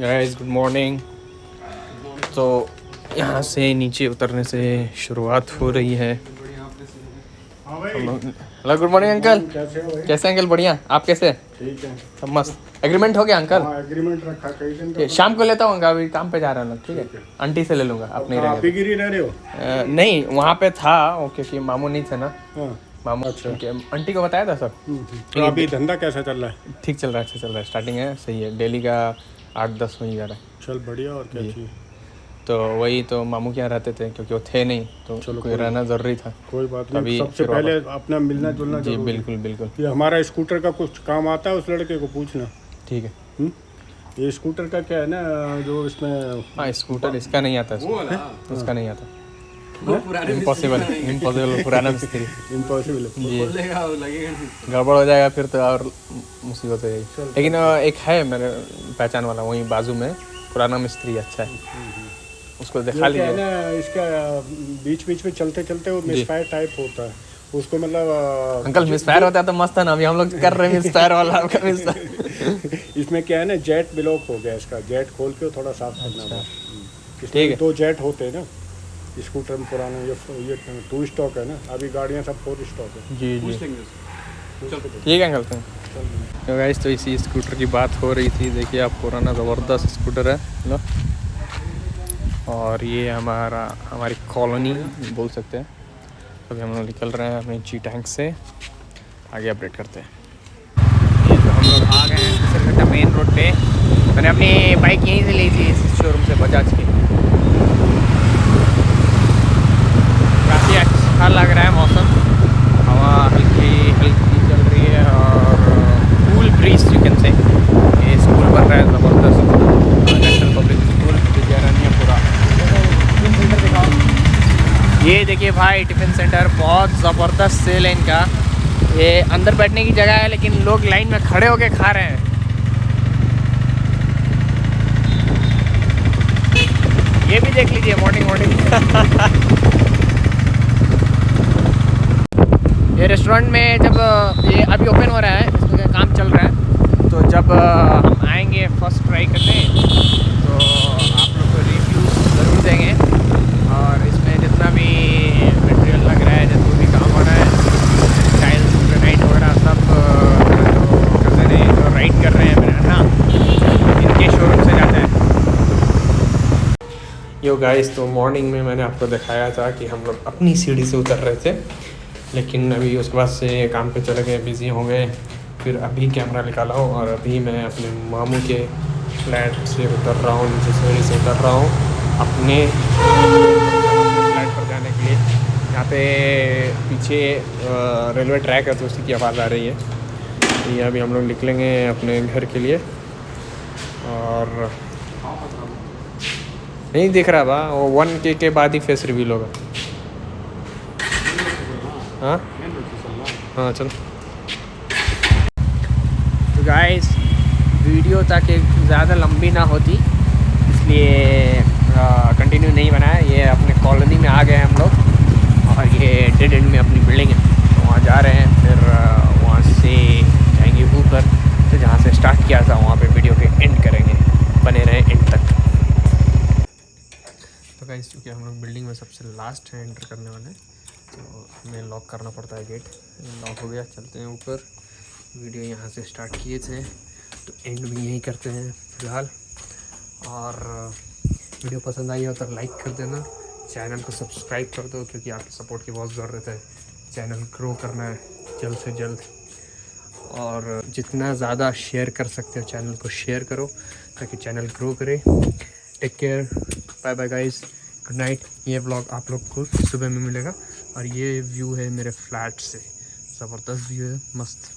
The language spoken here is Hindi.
Guys good morning. तो यहाँ से नीचे उतरने से शुरुआत हो रही है। Hello good morning uncle. कैसे अंकल? बढ़िया। आप कैसे? ठीक है, सब मस्त। एग्रीमेंट हो गया अंकल? हाँ एग्रीमेंट रखा कई दिन ये शाम को लेता हूँ अंकल, अभी काम पे जा रहे हैं लोग। ठीक है, आंटी से ले लूँगा। आप नहीं आप रहेंगे ही गिरी रह रहे हो? तो। नहीं, वहाँ पे था वो, क्योंकि मामू नहीं थे ना। हाँ। मामू अच्छा। उनके आंटी को बताया था सब। तो अभी धंधा कैसा चल रहा है? ठीक चल रहा है, अच्छा चल रहा है। स्टार्टिंग है, सही है। डेली का 8-10 हो ही जा रहा है। चल बढ़िया, और क्या चाहिए। तो वही तो मामू के यहाँ रहते थे, क्योंकि वो थे नहीं तो चलो कोई रहना ज़रूरी था। कोई बात तभी नहीं, सबसे फिर पहले अपना मिलना जुलना जी जरूरी है। बिल्कुल बिल्कुल। ये हमारा स्कूटर का कुछ काम आता है, उस लड़के को पूछना। ठीक है। ये स्कूटर का क्या है ना, जो इसमें हाँ स्कूटर इसका नहीं आता, इसका नहीं आता। इम्पॉसिबल पुराना मिस्त्री। इम्पॉसिबल। जी गड़बड़ हो जाएगा फिर तो और मुसीबत हो जाएगी। लेकिन एक है मेरे पहचान वाला वहीं बाजू में, पुराना मिस्त्री अच्छा है, उसको दिखा क्या है लीजिए। ना, इसका बीच बीच में चलते चलते वो मिसफायर टाइप होता है, उसको मतलब अंकल मिसफायर होता है तो मस्त है ना, अभी हम लोग कर रहे हैं मिसफायर वाला आपका मिसफायर। इसमें क्या है ना, जेट ब्लॉक हो गया इसका, जेट खोल के थोड़ा साफ करना अच्छा। है। ठीक है। 2 जेट होते हैं ना स्कूटर में पुराने, ये 2 स्टॉक है ना, अभी गाड़ियाँ सब 4 स्टॉक है। जी जी ठीक है अंकल। तो गाइस तो इसी स्कूटर की बात हो रही थी। देखिए आप, पुराना ज़बरदस्त स्कूटर है लो। और ये हमारी कॉलोनी बोल सकते हैं। अभी हम लोग निकल रहे हैं अपने जी टैंक से, आगे अपडेट करते हैं। ये तो हम लोग आ गए हैं सरकट्टा मेन रोड पे। मैंने अपनी बाइक यहीं से ली थी, इस शोरूम से, बजाज की। काफ़ी अच्छा लग रहा है मौसम, हवा हल्की हल्की चल रही है और cool bridge you can say. ये स्कूल बन रहा है ज़बरदस्त, नेशनल पब्लिक स्कूल विद्यारण्यपुरा। ये देखिए भाई टिफ़िन सेंटर बहुत ज़बरदस्त सेल है इनका। ये अंदर बैठने की जगह है, लेकिन लोग लाइन में खड़े होके खा रहे हैं। ये भी देख लीजिए मॉर्निंग। ये रेस्टोरेंट में जब ये अभी ओपन हो रहा है, इसमें काम चल रहा है, तो जब हम आएंगे फर्स्ट ट्राई करने तो आप लोग को रिव्यू ज़रूर देंगे। और इसमें जितना भी मटेरियल लग रहा है, जितना भी काम हो रहा है, टाइल्स ग्रेनाइट वगैरह सब जो राइड कर रहे हैं मेरे अन्ना, इनके शोरूम से जाते हैं। यो गाइस, तो मॉर्निंग में मैंने आपको दिखाया था कि हम लोग अपनी सीढ़ी से उतर रहे थे, लेकिन अभी उसके बाद से काम पे चले गए, बिज़ी हो गए। फिर अभी कैमरा निकाला हूँ और अभी मैं अपने मामू के फ्लैट से उतर रहा हूँ, नीचे सीढ़ी से उतर रहा हूँ अपने फ्लैट पर जाने के लिए। यहाँ पे पीछे रेलवे ट्रैक है, तो उसी की आवाज़ आ रही है। तो ये अभी हम लोग निकलेंगे अपने घर के लिए। और नहीं दिख रहा बा, वो 1K के बाद ही फेस रिवील होगा। हाँ हाँ चलो। तो गाइस वीडियो ताकि ज़्यादा लंबी ना होती, इसलिए कंटिन्यू नहीं बनाया। ये अपने कॉलोनी में आ गए हम लोग, और ये डेड एंड में अपनी बिल्डिंग है, तो वहाँ जा रहे हैं। फिर वहाँ से जाएंगे ऊपर, तो जहाँ से स्टार्ट किया था वहाँ पे वीडियो के एंड करेंगे। बने रहे एंड तक। तो गाइस चूँकि हम लोग बिल्डिंग में सबसे लास्ट है एंटर करने वाले, तो हमें लॉक करना पड़ता है गेट। लॉक हो गया, चलते हैं ऊपर। वीडियो यहाँ से स्टार्ट किए थे, तो एंड भी यहीं करते हैं फ़िलहाल। और वीडियो पसंद आई हो तो लाइक कर देना, चैनल को सब्सक्राइब कर दो, क्योंकि आपकी सपोर्ट की बहुत ज़रूरत है। चैनल ग्रो करना है जल्द से जल्द, और जितना ज़्यादा शेयर कर सकते हो चैनल को शेयर करो, ताकि चैनल ग्रो करे। Take care, bye bye guys, good night. ये व्लॉग आप लोग को सुबह में मिलेगा। और ये व्यू है मेरे फ्लैट से, ज़बरदस्त व्यू है, मस्त।